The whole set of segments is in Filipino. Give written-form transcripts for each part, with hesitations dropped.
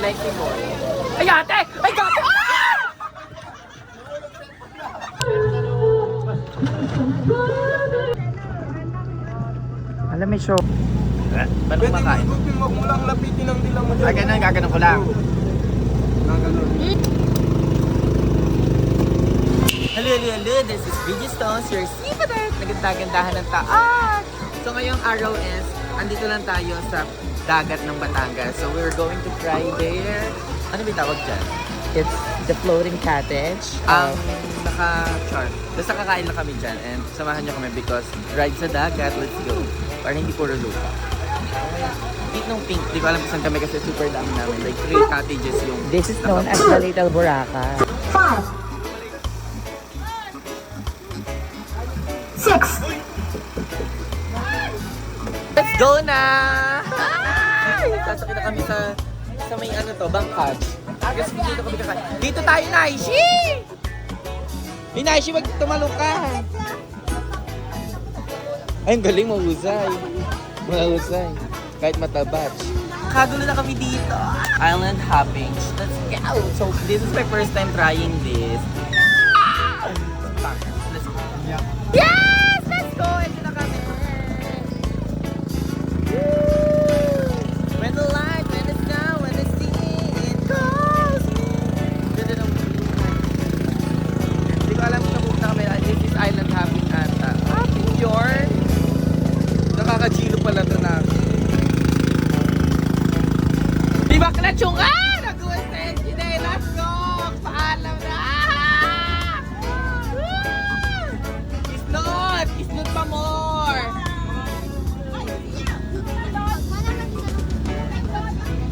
Sexy boy. Ay, ate! Ay, gato! Alam, may show. Ba't kumakain? Huwag mo lang lapitin ang dila mo dyan. Ganun, gaganon ko lang. Gaganon. Hello, this is Bridget Stones, your seafader. Naganda-gandahan ng taas. So ngayong araw is, andito lang tayo sa dagat ng Batangas. So we're going to try there. Ano ba tawag dyan? It's the floating cottage. Ang naka-charm. Basta kakain lang kami dyan and samahan nyo kami because ride sa dagat, let's go. Parang hindi puro lupa. Pink nung pink, di ko alam kung saan kami kasi super dami namin. Like 3 cottages yung... This is known as the Little Boracay. 5, 6. Let's go na! Ay! Sasakit na kami sa may ano to, bangkaj. Kasi dito kami kakain. Dito tayo, Naishi! Hey, Naishi, wag tumalong ka! Ay, ang galing, mahusay. Mahusay. Kahit matabach. Kagulo na kami dito. Island hopping. Let's go! So, this is my first time trying this. Let's go. Yes! Let's go! Ito na kami. When the light, when the snow, when the sea, it goes. Ganda ng hindi ko alam kung napunta kami. This is island hopping ata. Hopping yarn. Nakakachilo pala ito na. Di ba klachunga? Nag-uusay. Today, let's go! Paalam na! Islot! Islot pa more!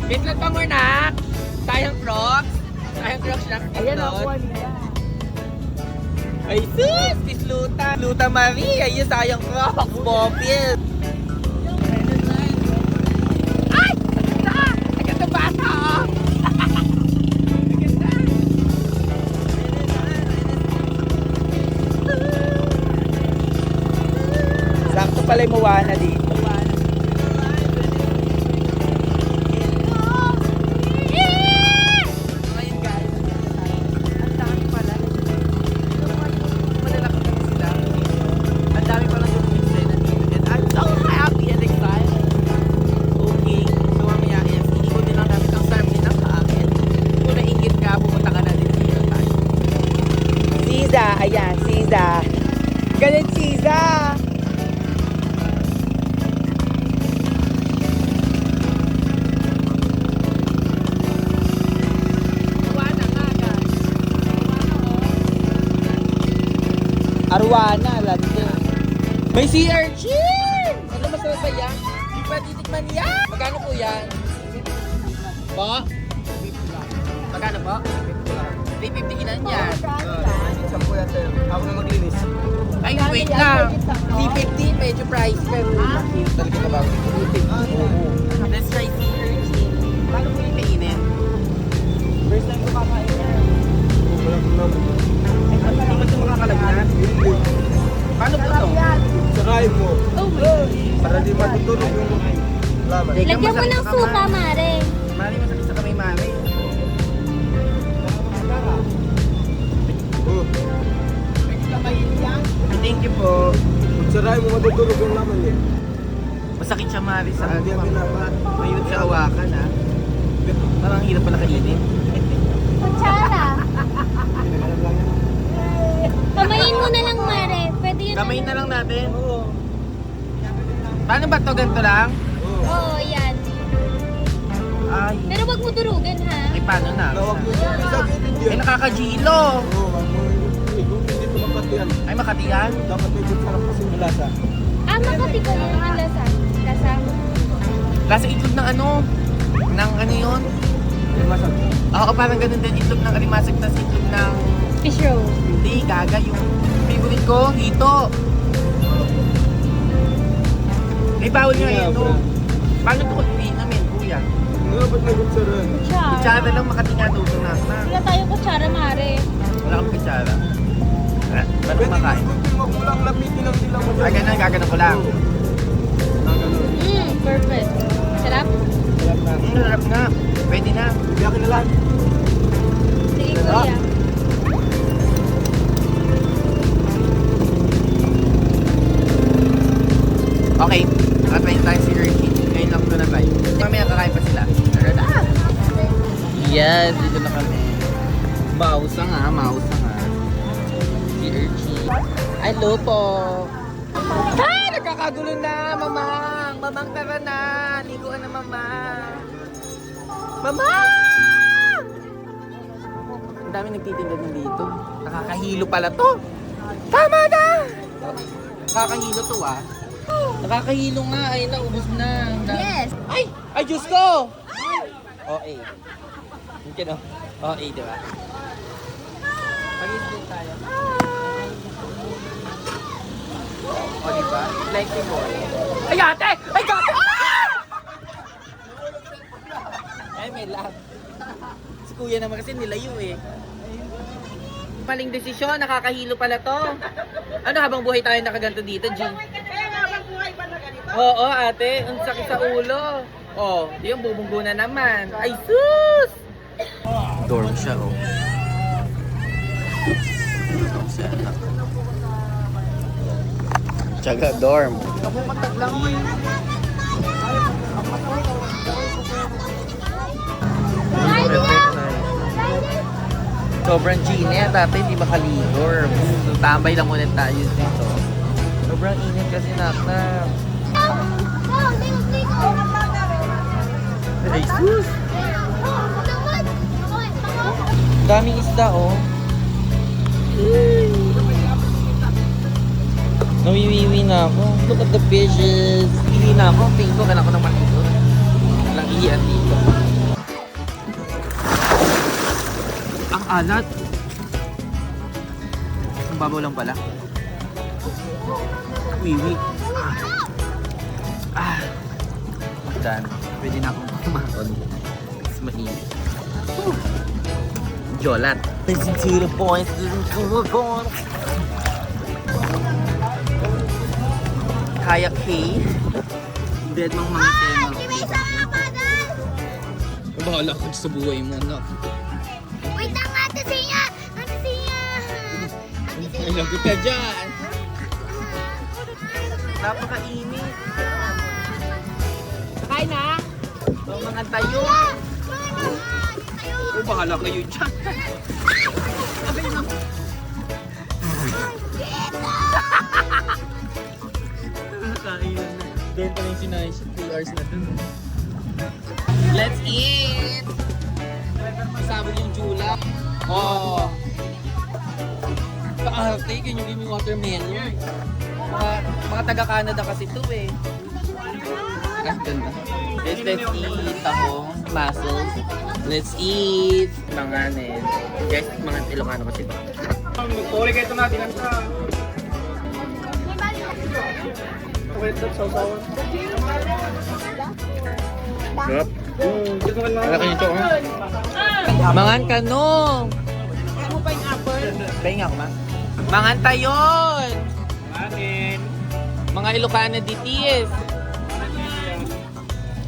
Islot pa more, nak! Tayong crocs! Tayong crocs na islot. Ayan ako, nila. Ay, sus! Isluta! Isluta Marie! Ayun, tayong crocs! Popil! Ay! Ganda! Ang ganda bata, oh! Ang ganda! Sakto pala yung Moana dito. Ngayon guys, ang dami pala. Malalaki kami sila. Ang dami pala dumimix din nandito. And I'm so happy and excited. Okay, so mamaya is, iikot din lang namin ang sarm din ang kaakin. Kung naingit ka, pumunta ka na din dito tayo. Siza, ayan, Siza. Galit Siza! Arwana, lante. May sea urchin! Ano masarap ba yan? Di pa titikman yan? Magkano po yan? Po? Magkano po? 350 ilan yan? Isang po yan sa'yo. Ako na maglinis. Ay, wait lang. 350, medyo price. Pero cute talaga na ba? Let's try sea urchin. Paano po yung kainin? First time ko kakain yan. Wala ko naman. Hindi ba ito makakalagnat? Paano po ito? Sakayin mo. Oh my God. Para di matutulog yung laman. Lagyan mo ng suka, Mare. Mari, masakit sa kamay, Mari. Oh. Thank you po. Pag sarayin mo matutulog yung laman eh. Masakit siya, Mari, sa Hindi ang pinapat. mayroon siya hawakan, ha? Parang hirap pala kainin. Kutsara. Kamayin mo na lang, Mare. Pwede yun. Kamayin na lang natin. Oo. Paano ba ito? Ganito lang? Oo. Oo, yan. Ay, Pero wag mo durugin, ha? ay paano na? Tawag mo sa isa gilid Ay, yan. nakakajilo. Oo, wag mo hindi tumapat yan. Ay, makatiyan. Dapat may sarap kasi yung lasa. Ah, makati ko yung lasa. Lasa. Lasa itlog ng ano? Ng ano yun? Masag. Oo, parang ganun din. Itlog ng alimasag na itlog ng... Fish roll. Hindi, gaga. Yung favorite ko, hito. Ay, bawal nga yun, no? Paano ito ko namin, kuya? Nga ba't may gutsaran? Kutsara. Kutsara lang makatingin doon na. Wala tayo kutsara, Mare. Wala kang kutsara. Ba't kumakain? Huwag mo lang lapitin ang dila mo Ah, ganun, gaganon ko lang. Gaganon. Perfect. Sarap? Sarap na. Sarap nga. Pwede na. Biyakin na lang. Sige, kuya. Okay, nakatayin tayo si Urchin. Ngayon lang ito na tayo. Mamaya kakain pa sila. Tara na! Yes, dito na kami. Mausa nga. Si Urchin. Hello po! Ay! Nagkakagulo na! Mamang! Mamang, tara na! Liguan na, mamang! Mamang! Ang dami nagtitinda na dito. Nakakahilo pala to. Tama na! Nakakahilo to ah. Nakakahilo nga. Ay, naubos na. Yes! Ay! Ay, Diyos ko! OA. Hindi no? OA, di ba? Pag-isip tayo. O, di ba? Like the boy. Ay, ate! Ay, gata! Ay, may lag. Si kuya naman kasi nilayo eh. Maling desisyon, nakakahilo pala to. Ano, habang buhay tayo nakaganto dito, Jim? Oo, ate. Ang sakit sa ulo. Oh, yung bubunggo na naman. Ay, sus! Dorm siya, oh. Dorm siya, anak. Tsaga, dorm. Sobrang init, ate. Hindi makaligor. So, tambay lang muna tayo dito. Sobrang init kasi, nak-nak. Ay, sus! Daming isda, oh. Nawiwiwi na ako. Look at the fishes. Hindi na ako. Tingin ko, kailangan ko ng maligo. Walang iyan dito. Ang alat. Ang babaw lang pala. Wiwi. Dan, pwede na akong kumakon. Mas mainit. Jolat. Listen to the points. Listen to the points. Kayak hay. Dead mang mga tema. Bahala ka sa buhay mo, no? Wait lang, Ate Sia! Ate Sia! Ay, lagot ka dyan. Napakainit. Kain na. Mga tayo. Oh, bahala kayo dyan. Abay mo. Kain na. Doon pa lang sinay siya. 3 hours na dun. Let's eat! Kasama yung chula. Oh. Kaarte, can you give me watermelon? Mga taga-Canada kasi ito eh. Ah, ganda. Let's eat ako. Mussels. Let's eat. Mga nen. Guys, mga Ilocano kasi ito. Magpuli kayo ito natin ang sa... Okay, ito sa usawan. Yup. Gusto ko naman. Malaki nito, oh. Mangan ka, no. Kaya mo pa yung apple? Pahinga ako, ma. Mangan tayon. Manin. Mga Ilocano DTS.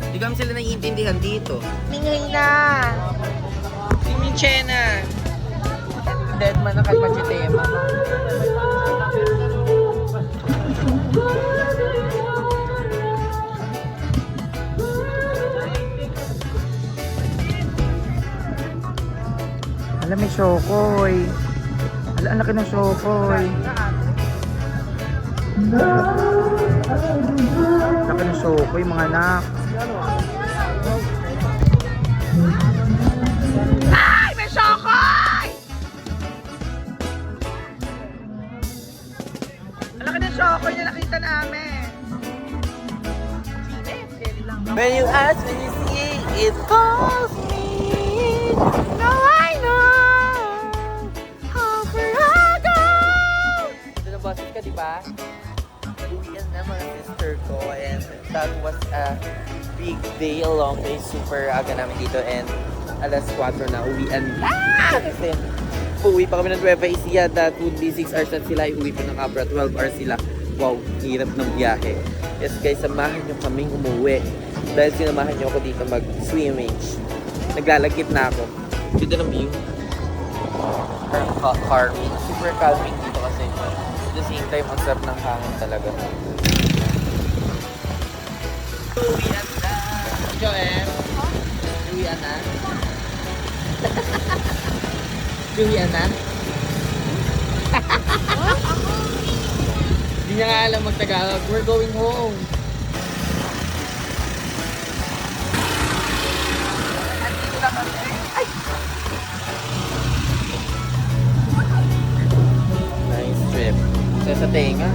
Di kami sila naiintindihan dito. Minghay na! Mingchena! Dead man na kalma si tema. Alam, may shokoy. Alam, ang laki ng shokoy. Laki ng shokoy, mga anak. Ay! May shokoy! Ang laki ng shokoy na nakita namin. When you ask, when you see, it calls me. Now I know how far I go. Ito na boses ka, di ba? Uwian na mga sister ko, and that was a big day, a long day. Super aga namin dito, and alas 4 na uwian. Kasi uuwi pa kami ng Nueva Ecija. That would be 6 hours na sila. Uuwi pa ng Abra, 12 hours sila. Wow, hirap ng biyahe. Yes guys, samahan nyo kaming umuwi. Dahil sinamahan nyo ako dito mag-swimmage. Naglalagkit na ako. Ganda ng view. Calming. Super calming dito kasi. At the same time, ang sarap ng hangin talaga. Uwian na. Joem. Uwian na. Uwian na. Hindi niya nga alam mag-Tagalog. We're going home. Andito na kami. Ay! Nice trip. Sa tenga.